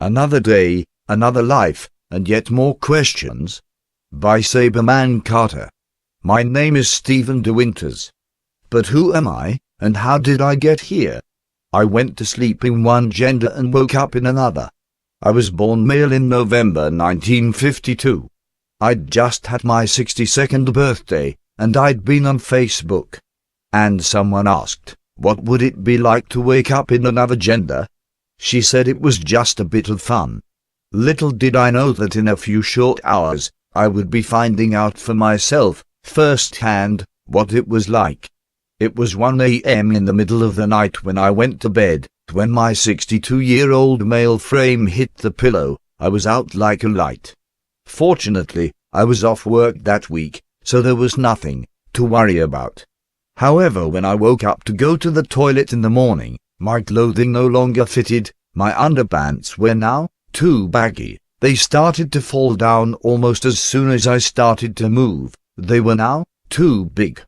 Another day, another life, and yet more questions. By Sabreman Carter. My name is Stephen De Winters. But who am I, and how did I get here? I went to sleep in one gender and woke up in another. I was born male in November 1952. I'd just had my 62nd birthday, and I'd been on Facebook. And someone asked, what would it be like to wake up in another gender? She said it was just a bit of fun. Little did I know that in a few short hours, I would be finding out for myself, firsthand, what it was like. It was 1 a.m. in the middle of the night when I went to bed. When my 62-year-old male frame hit the pillow, I was out like a light. Fortunately, I was off work that week, so there was nothing to worry about. However, when I woke up to go to the toilet in the morning, my clothing no longer fitted, my underpants were now too baggy. They started to fall down almost as soon as I started to move. They were now too big.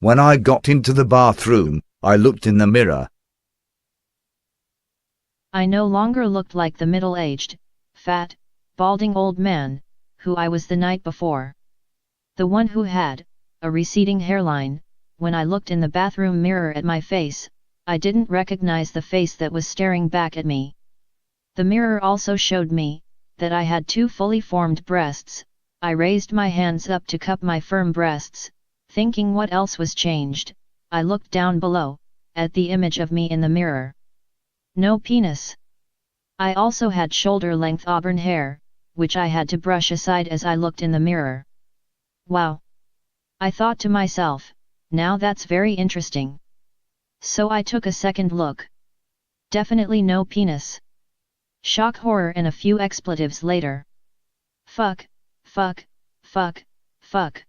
When I got into the bathroom, I looked in the mirror. I no longer looked like the middle-aged, fat, balding old man, who I was the night before. The one who had a receding hairline. When I looked in the bathroom mirror at my face, I didn't recognize the face that was staring back at me. The mirror also showed me that I had 2 fully formed breasts. I raised my hands up to cup my firm breasts, thinking what else was changed. I looked down below, at the image of me in the mirror. No penis. I also had shoulder-length auburn hair, which I had to brush aside as I looked in the mirror. Wow! I thought to myself, now that's very interesting. So I took a second look. Definitely no penis. Shock, horror, and a few expletives later. Fuck, fuck, fuck, fuck.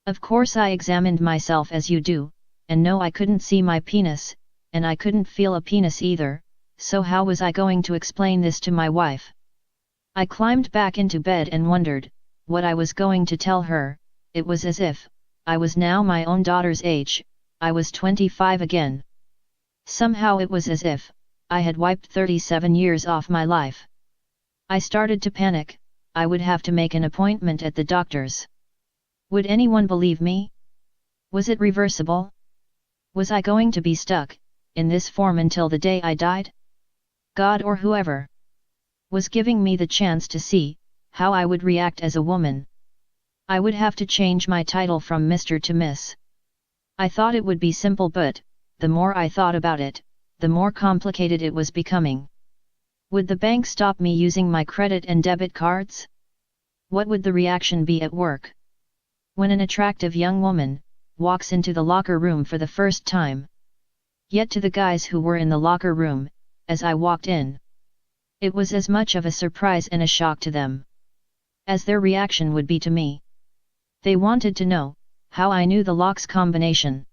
Of course I examined myself as you do, and no, I couldn't see my penis, and I couldn't feel a penis either, so how was I going to explain this to my wife? I climbed back into bed and wondered what I was going to tell her. It was as if I was now my own daughter's age. I was 25 again. Somehow it was as if I had wiped 37 years off my life. I started to panic. I would have to make an appointment at the doctor's. Would anyone believe me? Was it reversible? Was I going to be stuck in this form until the day I died? God or whoever was giving me the chance to see how I would react as a woman. I would have to change my title from Mr. to Miss. I thought it would be simple, but the more I thought about it, the more complicated it was becoming. Would the bank stop me using my credit and debit cards? What would the reaction be at work? When an attractive young woman walks into the locker room for the first time. Yet to the guys who were in the locker room, as I walked in, it was as much of a surprise and a shock to them as their reaction would be to me. They wanted to know how I knew the lock's combination.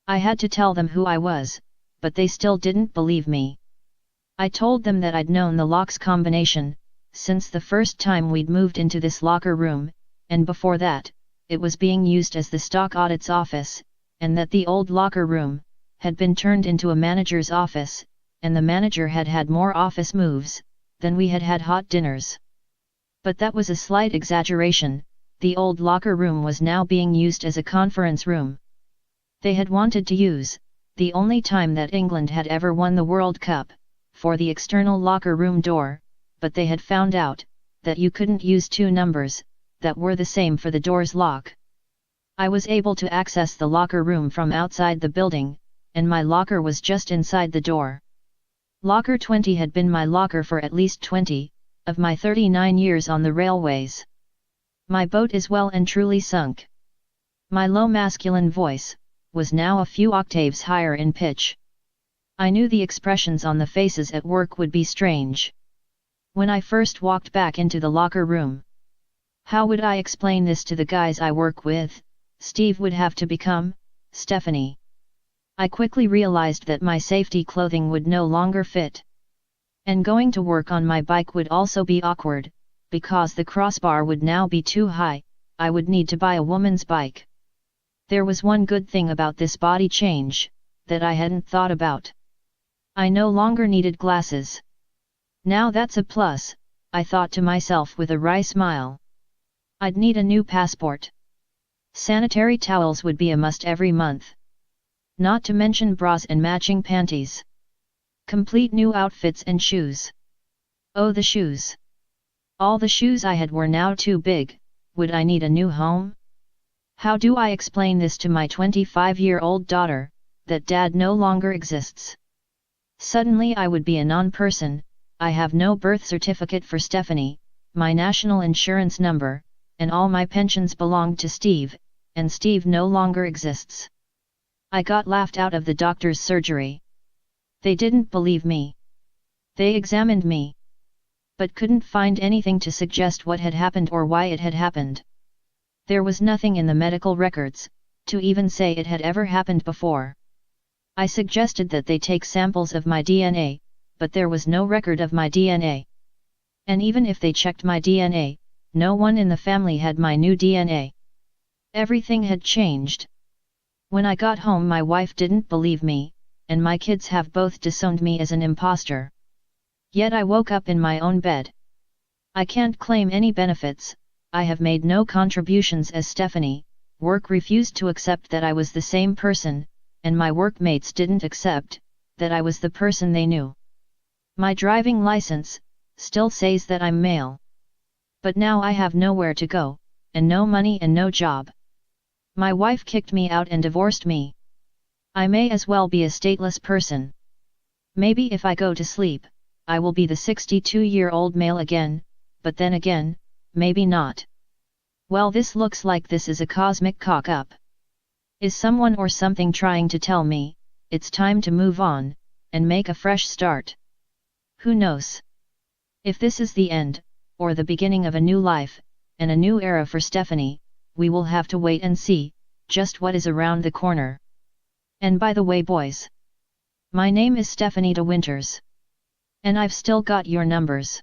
I had to tell them who I was, but they still didn't believe me. I told them that I'd known the lock's combination since the first time we'd moved into this locker room, and before that, it was being used as the stock audit's office, and that the old locker room had been turned into a manager's office, and the manager had had more office moves than we had had hot dinners. But that was a slight exaggeration. The old locker room was now being used as a conference room. They had wanted to use the only time that England had ever won the World Cup for the external locker room door, but they had found out that you couldn't use 2 numbers that were the same for the door's lock. I was able to access the locker room from outside the building, and my locker was just inside the door. Locker 20 had been my locker for at least 20 of my 39 years on the railways. My boat is well and truly sunk. My low masculine voice was now a few octaves higher in pitch. I knew the expressions on the faces at work would be strange. When I first walked back into the locker room, how would I explain this to the guys I work with? Steve would have to become Stephanie. I quickly realized that my safety clothing would no longer fit. And going to work on my bike would also be awkward, because the crossbar would now be too high. I would need to buy a woman's bike. There was one good thing about this body change that I hadn't thought about. I no longer needed glasses. Now that's a plus, I thought to myself with a wry smile. I'd need a new passport. Sanitary towels would be a must every month. Not to mention bras and matching panties. Complete new outfits and shoes. Oh, the shoes! All the shoes I had were now too big. Would I need a new home? How do I explain this to my 25-year-old daughter, that dad no longer exists? Suddenly I would be a non-person. I have no birth certificate for Stephanie, my national insurance number, and all my pensions belonged to Steve, and Steve no longer exists. I got laughed out of the doctor's surgery. They didn't believe me. They examined me, but couldn't find anything to suggest what had happened or why it had happened. There was nothing in the medical records, to even say it had ever happened before. I suggested that they take samples of my DNA, but there was no record of my DNA. And even if they checked my DNA, no one in the family had my new DNA. Everything had changed. When I got home, my wife didn't believe me, and my kids have both disowned me as an imposter. Yet I woke up in my own bed. I can't claim any benefits. I have made no contributions as Stephanie. Work refused to accept that I was the same person, and my workmates didn't accept that I was the person they knew. My driving license still says that I'm male. But now I have nowhere to go, and no money and no job. My wife kicked me out and divorced me. I may as well be a stateless person. Maybe if I go to sleep, I will be the 62-year-old male again, but then again, maybe not. Well, this looks like this is a cosmic cock-up. Is someone or something trying to tell me, it's time to move on, and make a fresh start? Who knows? If this is the end, or the beginning of a new life, and a new era for Stephanie, we will have to wait and see, just what is around the corner. And by the way, boys, my name is Stephanie de Winters. And I've still got your numbers.